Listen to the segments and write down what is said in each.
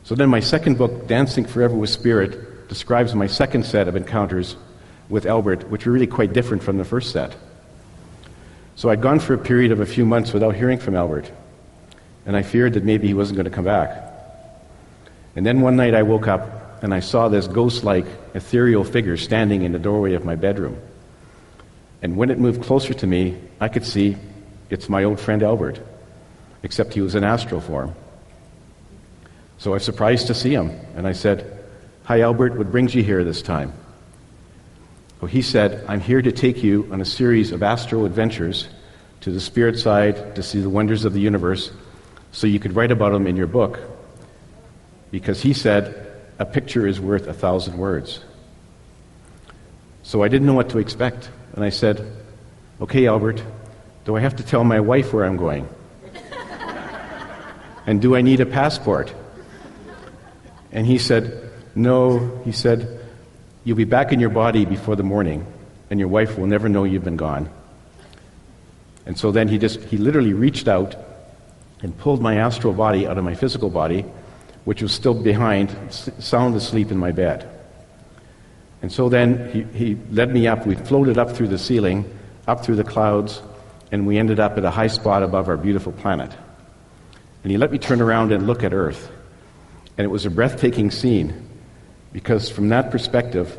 So then my second book, Dancing Forever with Spirit, describes my second set of encounters with Albert, which were really quite different from the first set. So I'd gone for a period of a few months without hearing from Albert, and I feared that maybe he wasn't going to come back. And then one night I woke up and I saw this ghost-like, ethereal figure standing in the doorway of my bedroom. And when it moved closer to me, I could see it's my old friend Albert, except he was in astral form. So I was surprised to see him, and I said, "Hi Albert, what brings you here this time?" Well, he said, "I'm here to take you on a series of astral adventures to the spirit side, to see the wonders of the universe, so you could write about them in your book." Because he said, "A picture is worth 1,000 words." So I didn't know what to expect, and I said, "Okay, Albert, do I have to tell my wife where I'm going? And do I need a passport?" And he said, "No," he said, "you'll be back in your body before the morning, and your wife will never know you've been gone." And so then he literally reached out and pulled my astral body out of my physical body, which was still behind, sound asleep in my bed. And so then he led me up. We floated up through the ceiling, up through the clouds, and we ended up at a high spot above our beautiful planet. And he let me turn around and look at Earth. And it was a breathtaking scene, because from that perspective,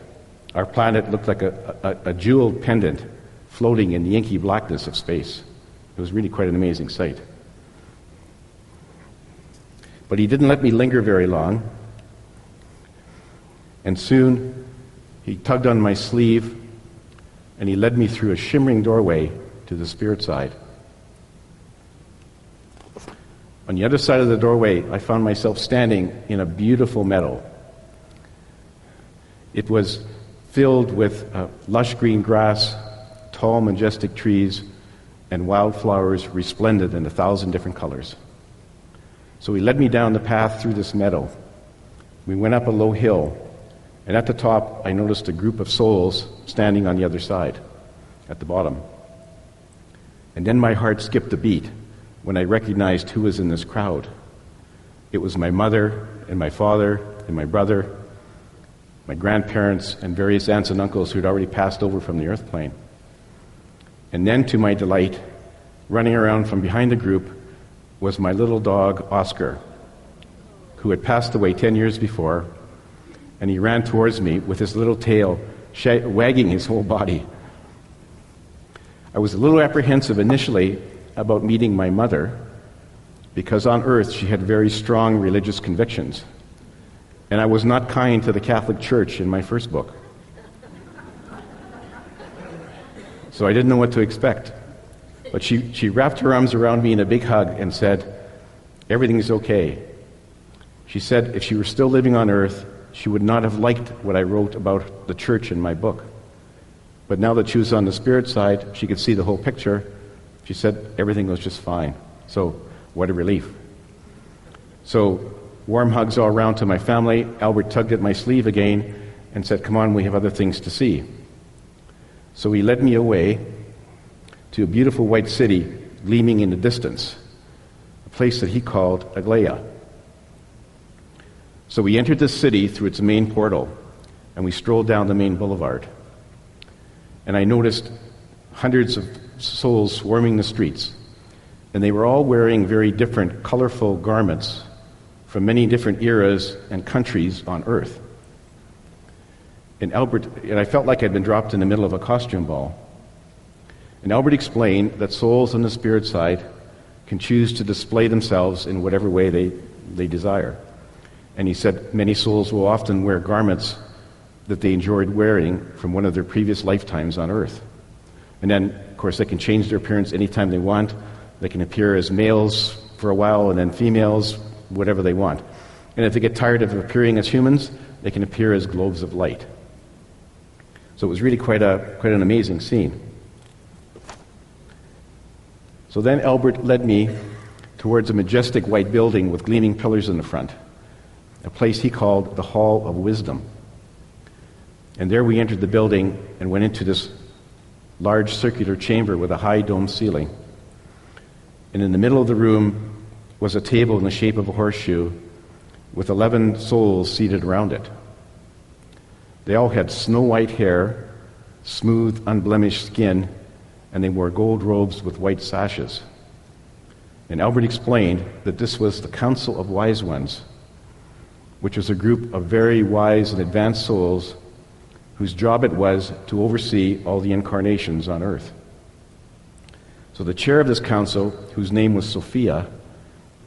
our planet looked like a jeweled pendant floating in the inky blackness of space. It was really quite an amazing sight. But he didn't let me linger very long, and soon he tugged on my sleeve and he led me through a shimmering doorway to the spirit side. On the other side of the doorway, I found myself standing in a beautiful meadow. It was filled with lush green grass, tall, majestic trees, and wildflowers resplendent in 1,000 different colors. So he led me down the path through this meadow. We went up a low hill, and at the top I noticed a group of souls standing on the other side, at the bottom. And then my heart skipped a beat when I recognized who was in this crowd. It was my mother and my father and my brother, my grandparents and various aunts and uncles who had already passed over from the earth plane. And then, to my delight, running around from behind the group was my little dog, Oscar, who had passed away 10 years before, and he ran towards me with his little tail wagging his whole body. I was a little apprehensive initially about meeting my mother, because on earth she had very strong religious convictions, and I was not kind to the Catholic Church in my first book. So I didn't know what to expect. But she wrapped her arms around me in a big hug and said, "Everything's okay." She said if she were still living on earth, she would not have liked what I wrote about the church in my book. But now that she was on the spirit side, she could see the whole picture. She said everything was just fine. So what a relief. So warm hugs all around to my family. Albert tugged at my sleeve again and said, "Come on, we have other things to see." So he led me away to a beautiful white city gleaming in the distance, a place that he called Aglaya. So we entered the city through its main portal, and we strolled down the main boulevard. And I noticed hundreds of souls swarming the streets, and they were all wearing very different, colorful garments from many different eras and countries on Earth. And I felt like I'd been dropped in the middle of a costume ball. And Albert explained that souls on the spirit side can choose to display themselves in whatever way they desire. And he said many souls will often wear garments that they enjoyed wearing from one of their previous lifetimes on Earth. And then, of course, they can change their appearance anytime they want. They can appear as males for a while and then females, whatever they want. And if they get tired of appearing as humans, they can appear as globes of light. So it was really quite an amazing scene. So then Albert led me towards a majestic white building with gleaming pillars in the front, a place he called the Hall of Wisdom. And there we entered the building and went into this large circular chamber with a high domed ceiling. And in the middle of the room was a table in the shape of a horseshoe, with 11 souls seated around it. They all had snow-white hair, smooth, unblemished skin, and they wore gold robes with white sashes. And Albert explained that this was the Council of Wise Ones, which was a group of very wise and advanced souls whose job it was to oversee all the incarnations on earth. So the chair of this council, whose name was Sophia,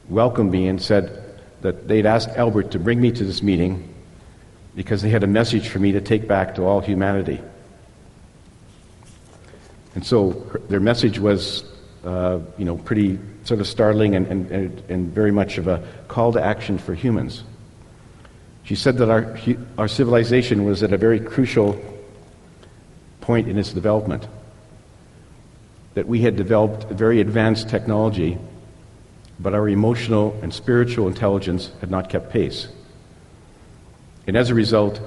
welcomed me and said that they'd asked Albert to bring me to this meeting because they had a message for me to take back to all humanity. And so their message was, pretty sort of startling and very much of a call to action for humans. She said that our civilization was at a very crucial point in its development, that we had developed very advanced technology, but our emotional and spiritual intelligence had not kept pace. And as a result,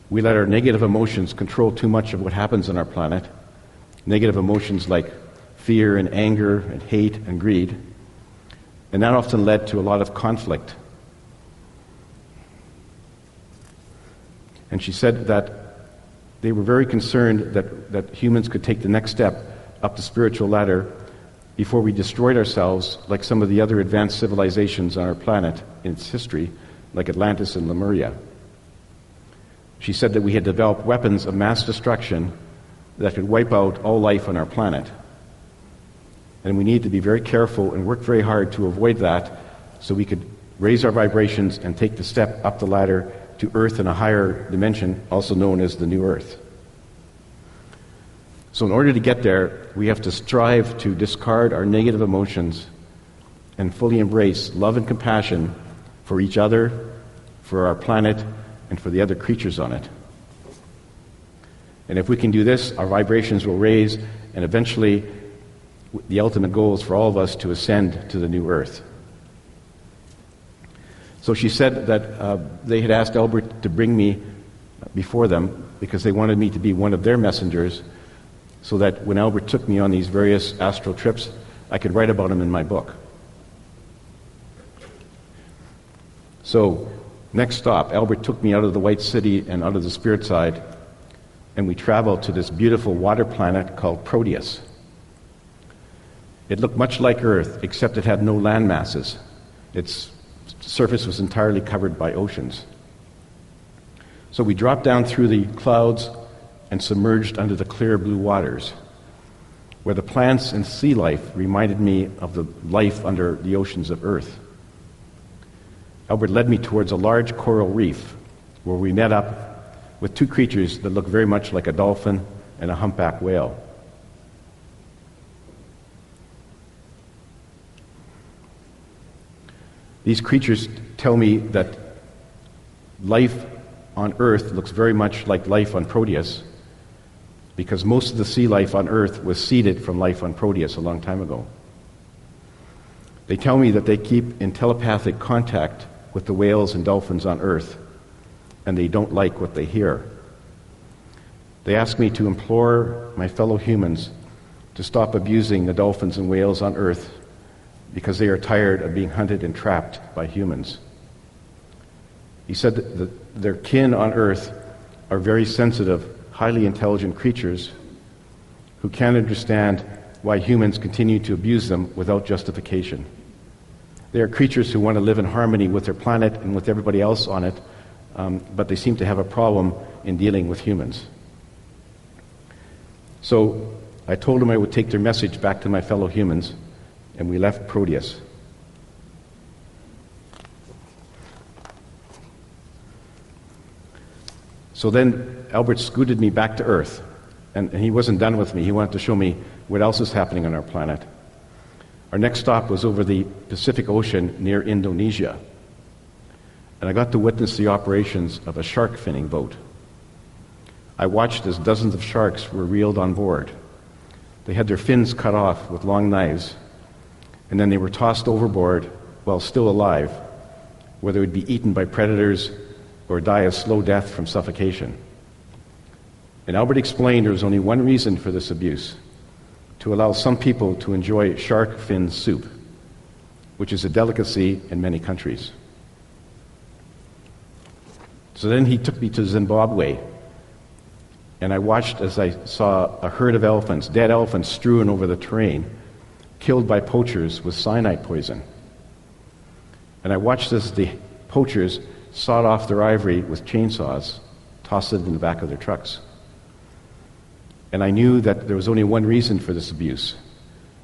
we let our negative emotions control too much of what happens on our planet. Negative emotions like fear and anger and hate and greed. And that often led to a lot of conflict. And she said that they were very concerned that humans could take the next step up the spiritual ladder before we destroyed ourselves like some of the other advanced civilizations on our planet in its history, like Atlantis and Lemuria. She said that we had developed weapons of mass destruction that could wipe out all life on our planet. And we need to be very careful and work very hard to avoid that so we could raise our vibrations and take the step up the ladder to Earth in a higher dimension, also known as the New Earth. So in order to get there, we have to strive to discard our negative emotions and fully embrace love and compassion for each other, for our planet, and for the other creatures on it. And if we can do this, our vibrations will raise, and eventually the ultimate goal is for all of us to ascend to the New Earth. So she said that they had asked Albert to bring me before them because they wanted me to be one of their messengers, so that when Albert took me on these various astral trips, I could write about them in my book. So, next stop, Albert took me out of the White City and out of the spirit side, and we traveled to this beautiful water planet called Proteus. It looked much like Earth, except it had no land masses. Its surface was entirely covered by oceans. So we dropped down through the clouds and submerged under the clear blue waters, where the plants and sea life reminded me of the life under the oceans of Earth. Albert led me towards a large coral reef, where we met up with two creatures that looked very much like a dolphin and a humpback whale. These creatures tell me that life on Earth looks very much like life on Proteus, because most of the sea life on Earth was seeded from life on Proteus a long time ago. They tell me that they keep in telepathic contact with the whales and dolphins on Earth, and they don't like what they hear. They ask me to implore my fellow humans to stop abusing the dolphins and whales on Earth because they are tired of being hunted and trapped by humans. He said that their kin on Earth are very sensitive, highly intelligent creatures who can't understand why humans continue to abuse them without justification. They are creatures who want to live in harmony with their planet and with everybody else on it, but they seem to have a problem in dealing with humans. So I told them I would take their message back to my fellow humans, and we left Proteus. So then Albert scooted me back to Earth, and he wasn't done with me. He wanted to show me what else is happening on our planet. Our next stop was over the Pacific Ocean near Indonesia, and I got to witness the operations of a shark finning boat. I watched as dozens of sharks were reeled on board. They had their fins cut off with long knives, and then they were tossed overboard while still alive, where they would be eaten by predators or die a slow death from suffocation. And Albert explained there was only one reason for this abuse: to allow some people to enjoy shark fin soup, which is a delicacy in many countries. So then he took me to Zimbabwe, and I watched as I saw a herd of elephants, dead elephants strewn over the terrain, killed by poachers with cyanide poison. And I watched as the poachers sawed off their ivory with chainsaws, tossed it in the back of their trucks. And I knew that there was only one reason for this abuse.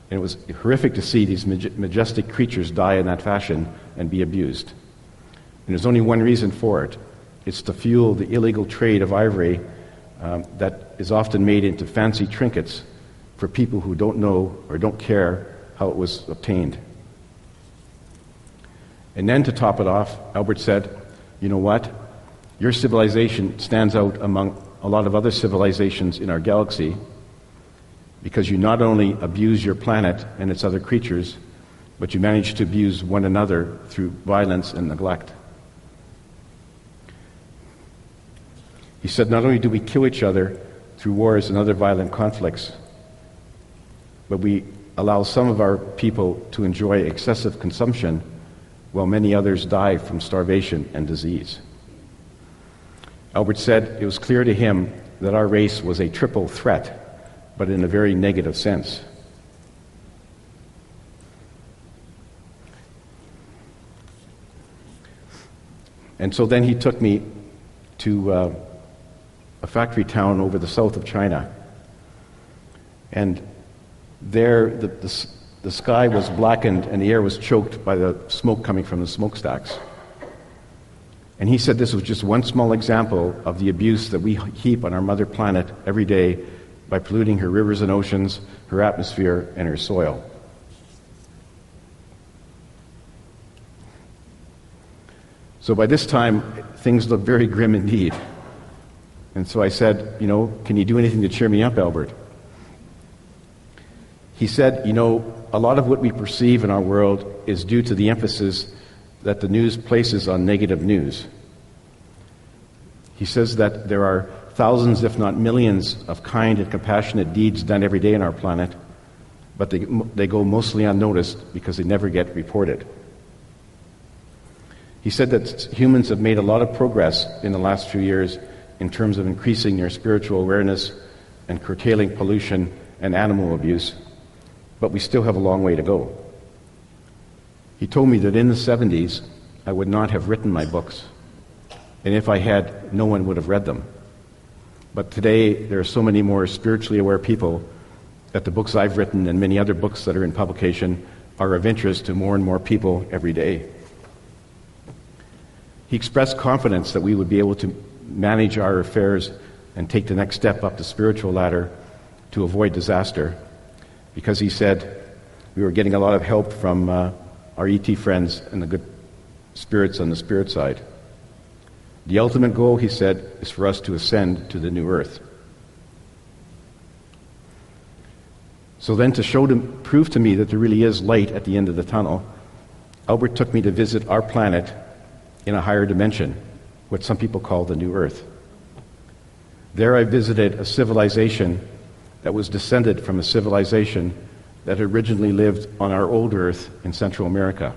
And it was horrific to see these majestic creatures die in that fashion and be abused. And there's only one reason for it. It's to fuel the illegal trade of ivory that is often made into fancy trinkets for people who don't know or don't care how it was obtained. And then to top it off, Albert said, you know what? Your civilization stands out among a lot of other civilizations in our galaxy because you not only abuse your planet and its other creatures, but you manage to abuse one another through violence and neglect. He said, not only do we kill each other through wars and other violent conflicts, but we allow some of our people to enjoy excessive consumption while many others die from starvation and disease. Albert said it was clear to him that our race was a triple threat, but in a very negative sense. And so then he took me to a factory town over the south of China. And there the sky was blackened and the air was choked by the smoke coming from the smokestacks. And he said this was just one small example of the abuse that we heap on our mother planet every day by polluting her rivers and oceans, her atmosphere, and her soil. So by this time, things looked very grim indeed. And so I said, can you do anything to cheer me up, Albert? He said, a lot of what we perceive in our world is due to the emphasis that the news places on negative news. He says that there are thousands, if not millions, of kind and compassionate deeds done every day on our planet, but they go mostly unnoticed because they never get reported. He said that humans have made a lot of progress in the last few years in terms of increasing their spiritual awareness and curtailing pollution and animal abuse, but we still have a long way to go. He told me that in the 70s, I would not have written my books, and if I had, no one would have read them. But today, there are so many more spiritually aware people that the books I've written and many other books that are in publication are of interest to more and more people every day. He expressed confidence that we would be able to manage our affairs and take the next step up the spiritual ladder to avoid disaster, because he said we were getting a lot of help from our ET friends and the good spirits on the spirit side. The ultimate goal, he said, is for us to ascend to the new earth. So then to prove to me that there really is light at the end of the tunnel, Albert took me to visit our planet in a higher dimension, what some people call the new earth. There I visited a civilization that was descended from a civilization that originally lived on our old earth in Central America.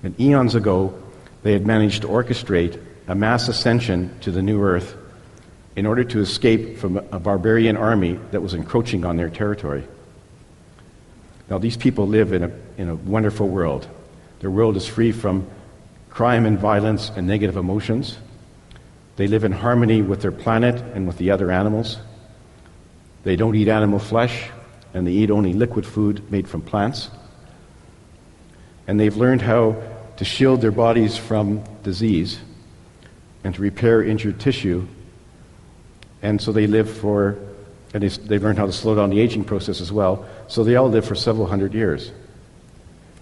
And eons ago, they had managed to orchestrate a mass ascension to the new earth in order to escape from a barbarian army that was encroaching on their territory. Now, these people live in a wonderful world. Their world is free from crime and violence and negative emotions. They live in harmony with their planet and with the other animals. They don't eat animal flesh, and they eat only liquid food made from plants. And they've learned how to shield their bodies from disease and to repair injured tissue. And so they live they've learned how to slow down the aging process as well, so they all live for several hundred years.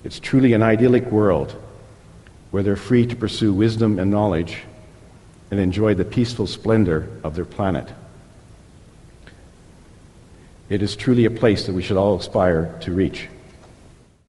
It's truly an idyllic world where they're free to pursue wisdom and knowledge and enjoy the peaceful splendor of their planet. It is truly a place that we should all aspire to reach.